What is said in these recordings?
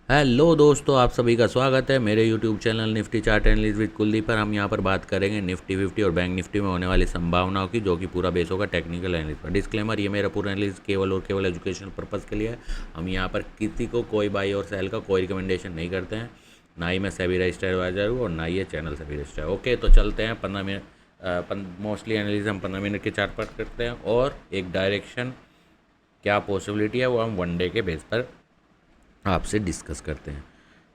Hello दोस्तों, आप सभी का स्वागत है मेरे YouTube channel Nifty chart analyst with Kuldeep पर। हम यहाँ पर बात करेंगे निफ्टी 50 और बैंक निफ्टी में होने वाली संभावनाओं की, जो कि पूरा बेस होगा टेक्निकल एनालिस्ट पर। डिस्क्लेमर, ये मेरा पूरा एनालिस्ट केवल और केवल एजुकेशनल पर्पज़ के लिए है। हम यहाँ पर किसी को कोई बाई और सेल का कोई रिकमेंडेशन नहीं करते हैं। ना ही मैं सेबी रजिस्टर्ड एडवाइजर हूँ और ना ही ये चैनल सेबी रजिस्टर्ड। ओके, तो चलते हैं 15 मिनट। मोस्टली एनालिस्ट हम 15 मिनट के चार्ट पर करते हैं और एक डायरेक्शन क्या पॉसिबिलिटी है वो हम वन डे के बेस पर आपसे डिस्कस करते हैं।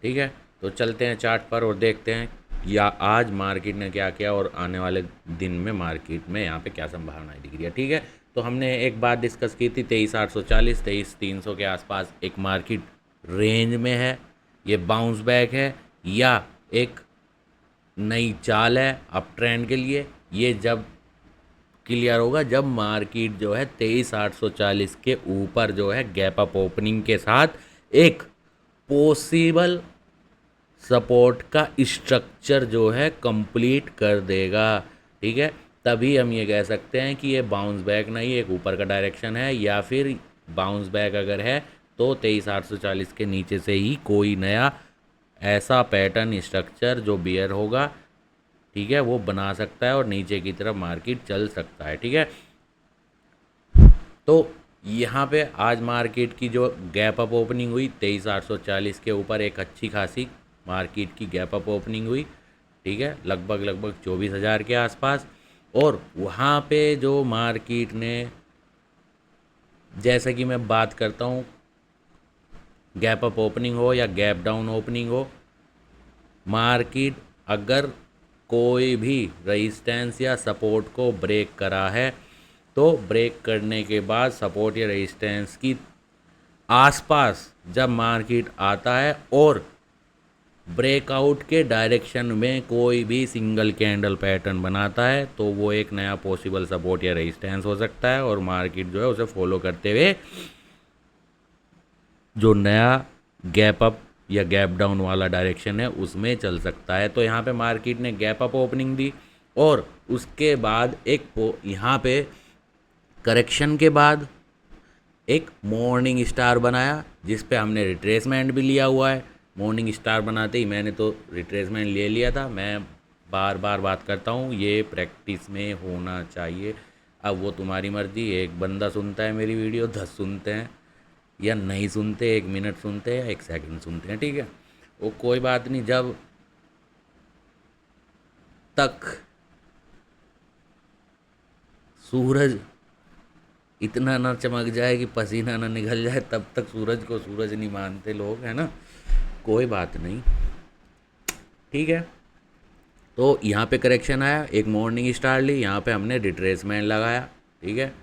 ठीक है, तो चलते हैं चार्ट पर और देखते हैं या आज मार्केट ने क्या किया और आने वाले दिन में मार्केट में यहाँ पे क्या संभावनाएं दिख रही है। ठीक है, तो हमने एक बात डिस्कस की थी 23,840 23,300 के आसपास एक मार्केट रेंज में है। ये बाउंस बैक है या एक नई चाल है अप ट्रेंड के लिए। ये जब क्लियर होगा जब मार्केट जो है 23,840 के ऊपर जो है गैप अप ओपनिंग के साथ एक पॉसिबल सपोर्ट का स्ट्रक्चर जो है कंप्लीट कर देगा। ठीक है, तभी हम ये कह सकते हैं कि ये बाउंस बैक नहीं, एक ऊपर का डायरेक्शन है। या फिर बाउंस बैक अगर है तो 23,840 के नीचे से ही कोई नया ऐसा पैटर्न स्ट्रक्चर जो बियर होगा, ठीक है, वो बना सकता है और नीचे की तरफ मार्केट चल सकता है। ठीक है, तो यहाँ पे आज मार्केट की जो गैप अप ओपनिंग हुई 23,840 के ऊपर, एक अच्छी खासी मार्केट की गैप अप ओपनिंग हुई। ठीक है, लगभग 24,000 के आसपास। और वहाँ पे जो मार्केट ने, जैसे कि मैं बात करता हूँ, गैप अप ओपनिंग हो या गैप डाउन ओपनिंग हो, मार्केट अगर कोई भी रेजिस्टेंस या सपोर्ट को ब्रेक करा है तो ब्रेक करने के बाद सपोर्ट या रेजिस्टेंस की आसपास जब मार्केट आता है और ब्रेकआउट के डायरेक्शन में कोई भी सिंगल कैंडल पैटर्न बनाता है तो वो एक नया पॉसिबल सपोर्ट या रेजिस्टेंस हो सकता है और मार्केट जो है उसे फॉलो करते हुए जो नया गैप अप या गैप डाउन वाला डायरेक्शन है उसमें चल सकता है। तो यहाँ पे मार्केट ने गैप अप ओपनिंग दी और उसके बाद यहाँ पे करेक्शन के बाद एक मॉर्निंग स्टार बनाया जिस पे हमने रिट्रेसमेंट भी लिया हुआ है। मॉर्निंग स्टार बनाते ही मैंने तो रिट्रेसमेंट ले लिया था। मैं बार बार बात करता हूँ, ये प्रैक्टिस में होना चाहिए। अब वो तुम्हारी मर्जी, एक बंदा सुनता है मेरी वीडियो, 10 सुनते हैं या नहीं सुनते, 1 मिनट सुनते हैं, 1 सेकंड सुनते हैं। ठीक है, वो कोई बात नहीं। जब तक सूरज इतना ना चमक जाए कि पसीना ना निकल जाए तब तक सूरज को सूरज नहीं मानते लोग, है ना। कोई बात नहीं, ठीक है। तो यहाँ पे करेक्शन आया, एक मॉर्निंग स्टार ली, यहाँ पे हमने रिट्रेसमेंट लगाया। ठीक है,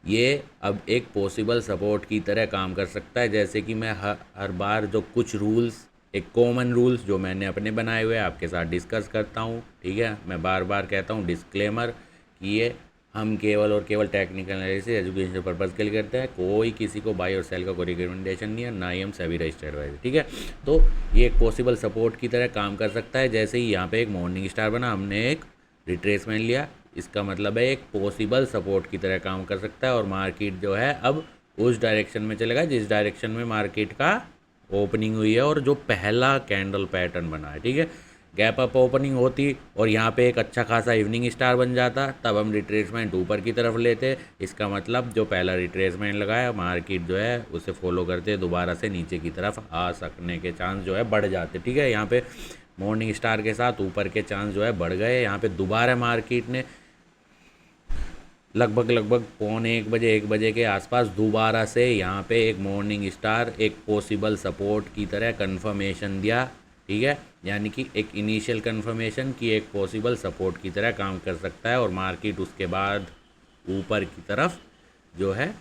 ये अब एक पॉसिबल सपोर्ट की तरह काम कर सकता है। जैसे कि मैं हर बार जो कुछ रूल्स, एक कॉमन रूल्स जो मैंने अपने बनाए हुए आपके साथ डिस्कस करता हूँ। ठीक है, मैं बार बार कहता हूँ डिस्क्लेमर कि ये हम केवल और केवल टेक्निकल एनालिसिस एजुकेशन पर्पज़ के लिए करते हैं। कोई किसी को बाई और सेल का कोई रिकमेंडेशन नहीं है, ना ही हम सेबी रजिस्टर्ड एडवाइजर। ठीक है, तो ये एक पॉसिबल सपोर्ट की तरह काम कर सकता है। जैसे ही यहाँ पे एक मॉर्निंग स्टार बना, हमने एक रिट्रेसमेंट लिया, इसका मतलब है एक पॉसिबल सपोर्ट की तरह काम कर सकता है और मार्केट जो है अब उस डायरेक्शन में चलेगा जिस डायरेक्शन में मार्केट का ओपनिंग हुई है और जो पहला कैंडल पैटर्न बना है। ठीक है, गैप अप ओपनिंग होती और यहाँ पे एक अच्छा खासा इवनिंग स्टार बन जाता, तब हम रिट्रेसमेंट ऊपर की तरफ लेते। इसका मतलब जो पहला रिट्रेसमेंट लगाया मार्केट जो है उसे फॉलो करते दोबारा से नीचे की तरफ आ सकने के चांस जो है बढ़ जाते। ठीक है, यहाँ पे मॉर्निंग स्टार के साथ ऊपर के चांस जो है बढ़ गए। यहाँ पे दोबारा मार्केट ने लगभग पौने 1 बजे 1 बजे के आसपास दोबारा से यहाँ पे एक मॉर्निंग स्टार, एक पॉसिबल सपोर्ट की तरह कंफर्मेशन दिया। ठीक है, यानी कि एक इनिशियल कंफर्मेशन की एक पॉसिबल सपोर्ट की तरह काम कर सकता है और मार्केट उसके बाद ऊपर की तरफ जो है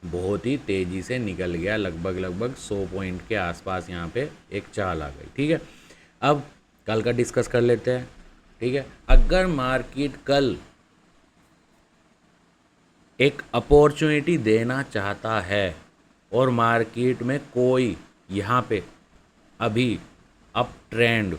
बहुत ही तेज़ी से निकल गया। लगभग 100 पॉइंट के आसपास यहाँ पे एक चाल आ गई। ठीक है, अब कल का डिस्कस कर लेते हैं। ठीक है, अगर मार्केट कल एक अपॉर्चुनिटी देना चाहता है और मार्केट में कोई यहाँ पे अभी अप ट्रेंड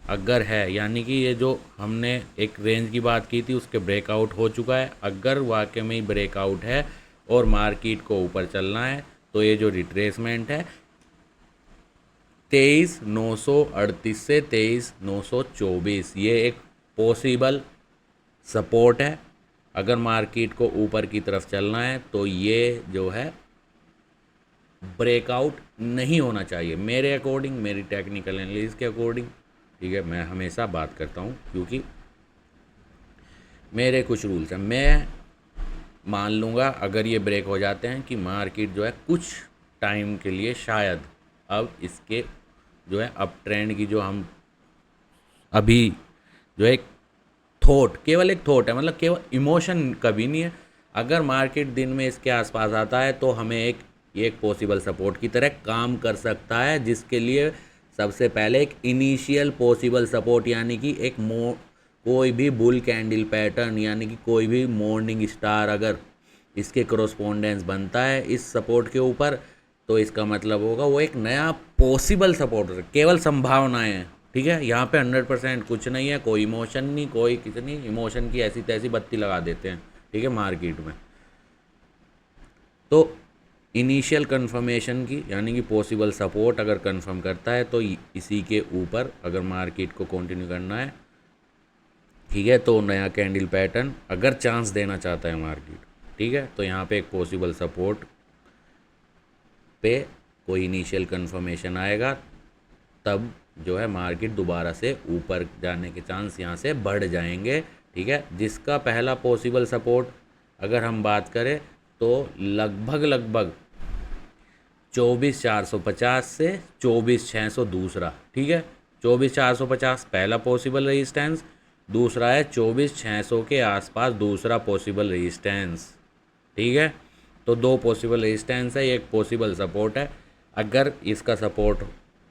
अगर है, यानी कि ये जो हमने एक रेंज की बात की थी उसके ब्रेकआउट हो चुका है, अगर वाकई में ही ब्रेकआउट है और मार्केट को ऊपर चलना है तो ये जो रिट्रेसमेंट है 23,938 से 23,924 ये एक पॉसिबल सपोर्ट है। अगर मार्केट को ऊपर की तरफ चलना है तो ये जो है ब्रेकआउट नहीं होना चाहिए मेरे अकॉर्डिंग, मेरी टेक्निकल एनालिसिस के अकॉर्डिंग। ठीक है, मैं हमेशा बात करता हूँ क्योंकि मेरे कुछ रूल्स हैं। मैं मान लूँगा अगर ये ब्रेक हो जाते हैं कि मार्केट जो है कुछ टाइम के लिए शायद अब इसके जो है अप ट्रेंड की जो हम अभी जो एक थॉट, केवल एक थॉट है, मतलब केवल इमोशन कभी नहीं है। अगर मार्केट दिन में इसके आसपास आता है तो हमें ये एक पॉसिबल सपोर्ट की तरह काम कर सकता है, जिसके लिए सबसे पहले एक इनिशियल पॉसिबल सपोर्ट यानी कि एक कोई भी बुल कैंडल पैटर्न यानी कि कोई भी मॉर्निंग स्टार अगर इसके कॉरस्पॉन्डेंस बनता है इस सपोर्ट के ऊपर, तो इसका मतलब होगा वो एक नया पॉसिबल सपोर्ट है। केवल संभावनाएं हैं। ठीक है, यहाँ पे 100% कुछ नहीं है, कोई इमोशन नहीं, कोई किसी नहीं, इमोशन की ऐसी तैसी बत्ती लगा देते हैं। ठीक है, मार्केट में तो इनिशियल कंफर्मेशन की यानी कि पॉसिबल सपोर्ट अगर कंफर्म करता है तो इसी के ऊपर अगर मार्केट को कंटिन्यू करना है, ठीक है, तो नया कैंडल पैटर्न अगर चांस देना चाहता है मार्केट, ठीक है, तो यहाँ पे एक पॉसिबल सपोर्ट पे कोई इनिशियल कंफर्मेशन आएगा, तब जो है मार्केट दोबारा से ऊपर जाने के चांस यहाँ से बढ़ जाएंगे। ठीक है, जिसका पहला पॉसिबल सपोर्ट अगर हम बात करें तो लगभग 24,450 से 24,600 दूसरा। ठीक है, 24,450 पहला पॉसिबल रेजिस्टेंस, दूसरा है 24,600 के आसपास दूसरा पॉसिबल रेजिस्टेंस। ठीक है, तो दो पॉसिबल रेजिस्टेंस है, एक पॉसिबल सपोर्ट है। अगर इसका सपोर्ट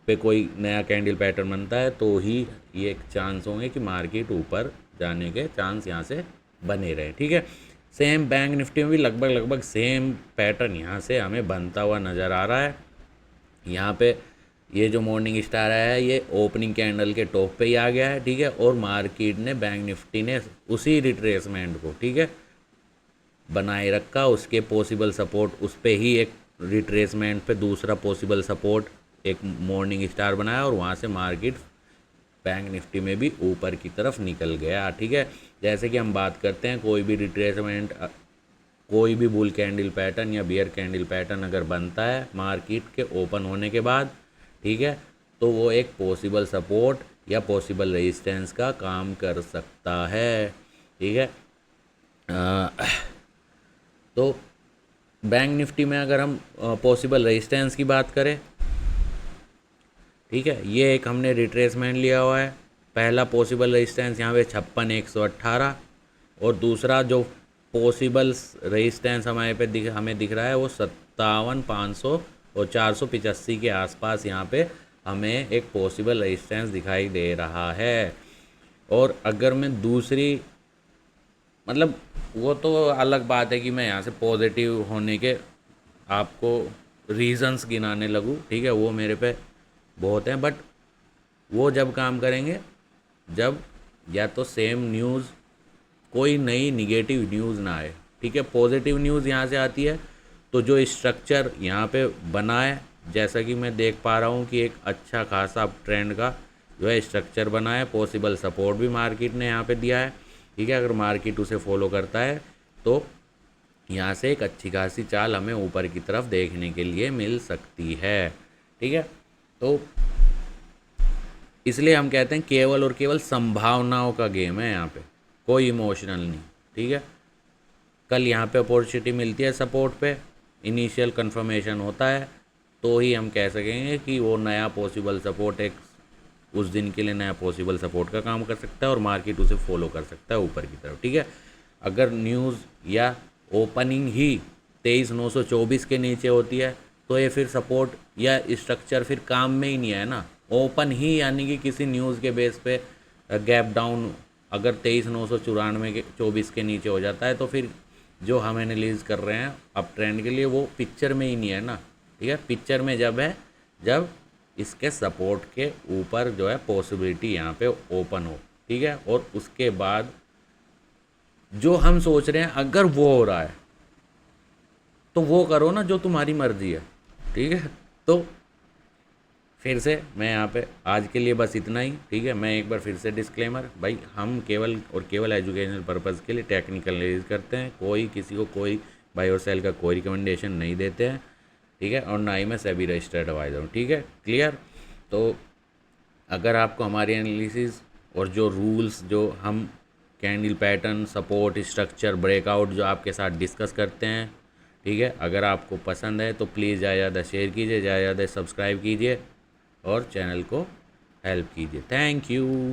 पे कोई नया कैंडल पैटर्न बनता है तो ही ये एक चांस होंगे कि मार्केट ऊपर जाने के चांस यहाँ से बने रहे। ठीक है, सेम बैंक निफ्टी में भी लगभग सेम पैटर्न यहाँ से हमें बनता हुआ नज़र आ रहा है। यहाँ पे ये जो मॉर्निंग स्टार है ये ओपनिंग कैंडल के टॉप पे ही आ गया है। ठीक है, और मार्केट ने बैंक निफ्टी ने उसी रिट्रेसमेंट को, ठीक है, बनाए रखा, उसके पॉसिबल सपोर्ट उस पे ही एक रिट्रेसमेंट पे दूसरा पॉसिबल सपोर्ट एक मॉर्निंग स्टार बनाया और वहाँ से मार्केट बैंक निफ्टी में भी ऊपर की तरफ निकल गया। ठीक है, जैसे कि हम बात करते हैं कोई भी रिट्रेसमेंट, कोई भी बुल कैंडल पैटर्न या बियर कैंडल पैटर्न अगर बनता है मार्केट के ओपन होने के बाद, ठीक है, तो वो एक पॉसिबल सपोर्ट या पॉसिबल रेजिस्टेंस का काम कर सकता है। ठीक है, तो बैंक निफ्टी में अगर हम पॉसिबल रेजिस्टेंस की बात करें, ठीक है, ये एक हमने रिट्रेसमेंट लिया हुआ है। पहला पॉसिबल रेजिस्टेंस यहाँ पे 56,118 और दूसरा जो पॉसिबल रेजिस्टेंस हमें दिख रहा है वो 57,500 और 485 के आसपास यहाँ पे हमें एक पॉसिबल रेजिस्टेंस दिखाई दे रहा है। और अगर मैं दूसरी, मतलब वो तो अलग बात है कि मैं यहाँ से पॉजिटिव होने के आपको रीज़न्स गिनाने लगूँ, ठीक है, वो मेरे पे बहुत हैं, बट वो जब काम करेंगे जब या तो सेम न्यूज़ कोई नई निगेटिव न्यूज़ ना आए। ठीक है, पॉजिटिव न्यूज़ यहाँ से आती है तो जो स्ट्रक्चर यहाँ पे बना है, जैसा कि मैं देख पा रहा हूँ कि एक अच्छा खासा ट्रेंड का जो है स्ट्रक्चर बना है, पॉसिबल सपोर्ट भी मार्केट ने यहाँ पे दिया है। ठीक है, अगर मार्केट उसे फॉलो करता है तो यहाँ से एक अच्छी खासी चाल हमें ऊपर की तरफ देखने के लिए मिल सकती है। ठीक है, तो इसलिए हम कहते हैं केवल और केवल संभावनाओं का गेम है, यहाँ पे कोई इमोशनल नहीं। ठीक है, कल यहाँ पे अपॉर्चुनिटी मिलती है सपोर्ट पे, इनिशियल कंफर्मेशन होता है तो ही हम कह सकेंगे कि वो नया पॉसिबल सपोर्ट एक उस दिन के लिए नया पॉसिबल सपोर्ट का काम कर सकता है और मार्केट उसे फॉलो कर सकता है ऊपर की तरफ। ठीक है, अगर न्यूज़ या ओपनिंग ही 23,924 के नीचे होती है तो ये फिर सपोर्ट या स्ट्रक्चर फिर काम में ही नहीं है ना। ओपन ही यानी कि किसी न्यूज़ के बेस पे गैप डाउन अगर 23,994 के नीचे हो जाता है तो फिर जो हम एनालिज कर रहे हैं अप ट्रेंड के लिए वो पिक्चर में ही नहीं है ना। ठीक है, पिक्चर में जब है जब इसके सपोर्ट के ऊपर जो है पॉसिबिलिटी यहाँ पे ओपन हो। ठीक है, और उसके बाद जो हम सोच रहे हैं अगर वो हो रहा है तो वो करो ना जो तुम्हारी मर्जी है। ठीक है, तो फिर से मैं यहाँ पे आज के लिए बस इतना ही, ठीक है। मैं एक बार फिर से डिस्क्लेमर, भाई हम केवल और केवल एजुकेशनल पर्पज़ के लिए टेक्निकल एनालिसिस करते हैं, कोई किसी को कोई बाई और सेल का कोई रिकमेंडेशन नहीं देते हैं, ठीक है। और ना ही मैं सेबी रजिस्टर्ड एडवाइज़र हूँ, ठीक है, क्लियर। तो अगर आपको हमारी एनालिसिस और जो रूल्स जो हम candle pattern, support, structure, breakout जो आपके साथ डिस्कस करते हैं, ठीक है, अगर आपको पसंद है तो प्लीज़ ज़्यादा ज़्यादा शेयर कीजिए, ज़्यादा ज़्यादा सब्सक्राइब कीजिए और चैनल को हेल्प कीजिए। Thank you.